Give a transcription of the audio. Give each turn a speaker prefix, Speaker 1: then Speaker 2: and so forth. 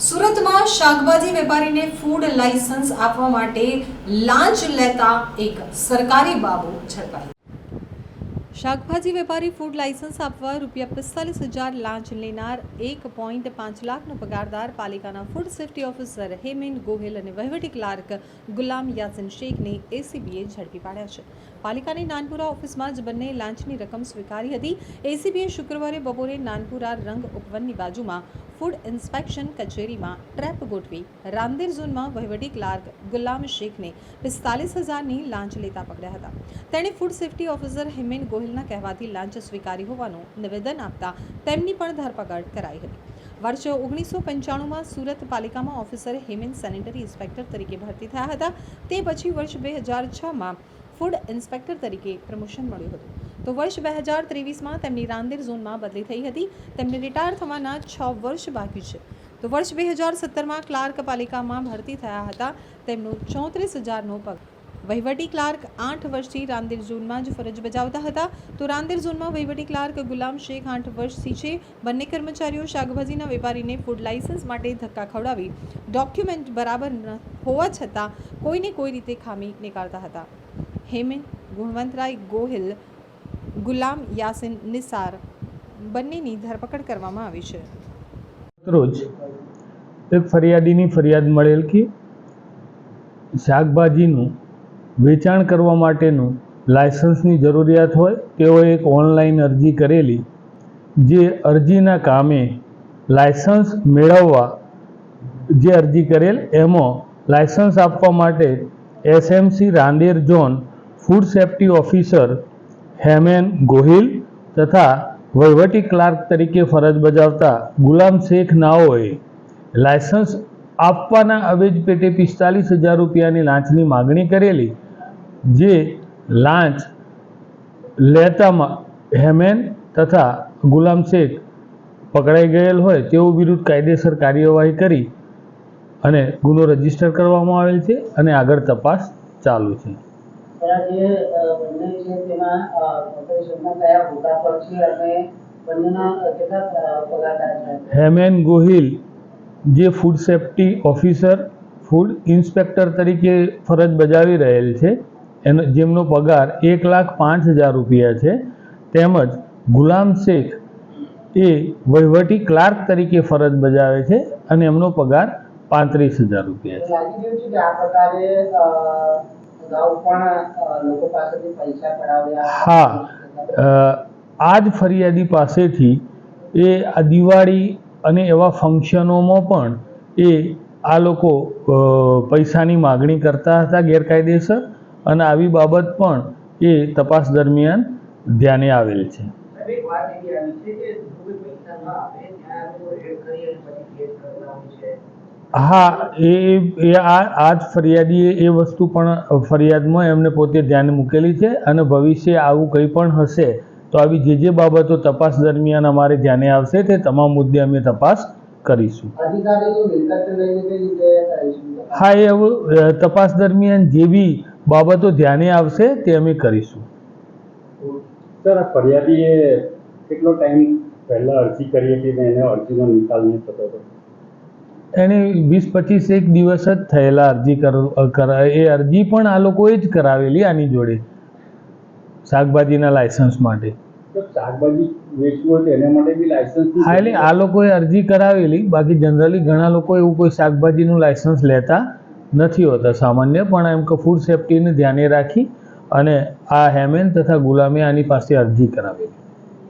Speaker 1: સુરતમાં શાકભાજી વેપારીને ફૂડ લાયસન્સ આપવા માટે લાંચ લેતા એક સરકારી બાબુ ઝડપાઈ। શાકભાજી વેપારી ફૂડ લાયસન્સ આપવા ₹45,000 લાંચ લેનાર 1.5 લાખનો પગારદાર પાલિકાના food safety officer Hemen Gohil અને વહીવટી ક્લાર્ક ગુલામ યાસીન શેખને એસીબીએ ઝડપી પાડ્યા છે। પાલિકાની નાનપુરા ઓફિસમાં જ બંને લાંચની રકમ સ્વીકારી હતી। એસીબીએ શુક્રવારે બપોરે નાનપુરા રંગ ઉપવનની બાજુમાં ફૂડ ઇન્સ્પેક્શન કચેરીમાં ટ્રેપ ગોઠવી રાંદેર ઝોનમાં વહીવટી ક્લાર્ક ગુલામ શેખને 45,000ની લાંચ લેતા પકડ્યા હતા। તેણે ફૂડ સેફ્ટી ઓફિસર હેમેન ગોહિલના કહેવાથી લાંચ સ્વીકારી હોવાનું નિવેદન આપતા તેમની પણ ધરપકડ કરાઈ હતી। વર્ષ 1995માં સુરત પાલિકામાં ઓફિસર હેમેન સેનેટરી ઇન્સ્પેક્ટર તરીકે ભરતી થયા હતા। તે પછી વર્ષ 2006માં ફૂડ ઇન્સ્પેક્ટર તરીકે પ્રમોશન મળ્યું હતું। તો વર્ષ 2023માં તેમની રાંદેર ઝોનમાં બદલી થઈ હતી। તેમને રિટાયર થવાના 6 વર્ષ બાકી છે। તો વર્ષ 2017માં ક્લાર્ક પાલિકામાં ભરતી થયા હતા। તેમનો 34,000નો પગાર। વહીવટી ક્લાર્ક 8 વર્ષથી રાંદેર ઝોનમાં જ ફરજ બજાવતા હતા। તો રાંદેર ઝોનમાં વહીવટી ક્લાર્ક ગુલામ શેખ 8 વર્ષથી છે। બંને કર્મચારીઓ શાકભાજીના વેપારીને ફૂડ લાયસન્સ માટે ધક્કા ખવડાવી ડોક્યુમેન્ટ બરાબર ન હોવા છતાં કોઈને કોઈ રીતે ખામી નીકાળતા હતા। હેમેન ગુણવંતરાય ગોહિલ ગુલામ યાસીન નિસાર બંનેની ધરપકડ કરવામાં આવી છે।
Speaker 2: રોજ એક ફરિયાદીની ફરિયાદ મળેલ કે શાકભાજીનું વેચાણ કરવા માટેનું લાયસન્સની જરૂરિયાત હોય। તેઓએ એક ઓનલાઈન અરજી કરેલી, જે અરજીના કામે લાયસન્સ મેળવવા જે અરજી કરેલ એમાં લાયસન્સ આપવા માટે SMC Rander zone food safety officer Hemen Gohil તથા વહીવટી ક્લાર્ક તરીકે ફરજ બજાવતા ગુલામ શેખ નાઓએ લાયસન્સ આપવાના અવેજ પેટે ₹45,000ની લાંચની માગણી કરેલી, જે લાંચ લેતામાં હેમેન તથા ગુલામ શેખ પકડાઈ ગયેલ હોય તેઓ વિરુદ્ધ કાયદેસર કાર્યવાહી કરી અને ગુનો રજીસ્ટર કરવામાં આવેલ છે અને આગળ તપાસ ચાલુ છે। હેમેન ગોહિલ જે food safety officer food inspector તરીકે ફરજ બજાવી રહેલ છે, જેમનો પગાર ₹1,05,000 છે, તેમજ ગુલામ શેખ એ વહીવટી ક્લાર્ક તરીકે ફરજ બજાવે છે અને એમનો પગાર ₹35,000 છે। હા, આ જ ફરિયાદી પાસેથી એ આ દિવાળી અને એવા ફંક્શનોમાં પણ આ લોકો પૈસાની માગણી કરતા હતા ગેરકાયદેસર, અને આવી બાબત પણ એ તપાસ દરમિયાન ધ્યાને આવેલ છે। હા, આ જ ફરિયાદીએ એ વસ્તુ પણ ફરિયાદમાં એમને પોતે ધ્યાન મૂકેલી છે અને ભવિષ્ય આવું કંઈ પણ હશે તો આવી જે બાબતો તપાસ દરમિયાન અમારે ધ્યાને આવશે તે તમામ મુદ્દે અમે તપાસ કરીશું। હા, એ તપાસ દરમિયાન જે બી બાબતો ધ્યાને આવશે તે અમે કરીશું।
Speaker 3: સર, ફરિયાદીએ કેટલો ટાઈમ પહેલા અરજી કરી હતી અને એને અરજીનો નિકાલ નહીં થતો હતો?
Speaker 2: એને 20-25 દિવસ જ થયેલા અરજી એ અરજી પણ આ લોકોએ જ કરાવેલી આની જોડે શાકભાજીના લાયસન્સ માટે।
Speaker 3: શાકભાજી વેચવું હોય તો એના માટે બી લાયસન્સ?
Speaker 2: હા, એટલે આ લોકોએ અરજી કરાવેલી, બાકી જનરલી ઘણા લોકો એવું કોઈ શાકભાજીનું લાયસન્સ લેતા નથી હોતા સામાન્ય, પણ એમ કે ફૂડ સેફ્ટીને ધ્યાને રાખી અને આ હેમેન તથા ગુલામે આની પાસે અરજી કરાવેલી।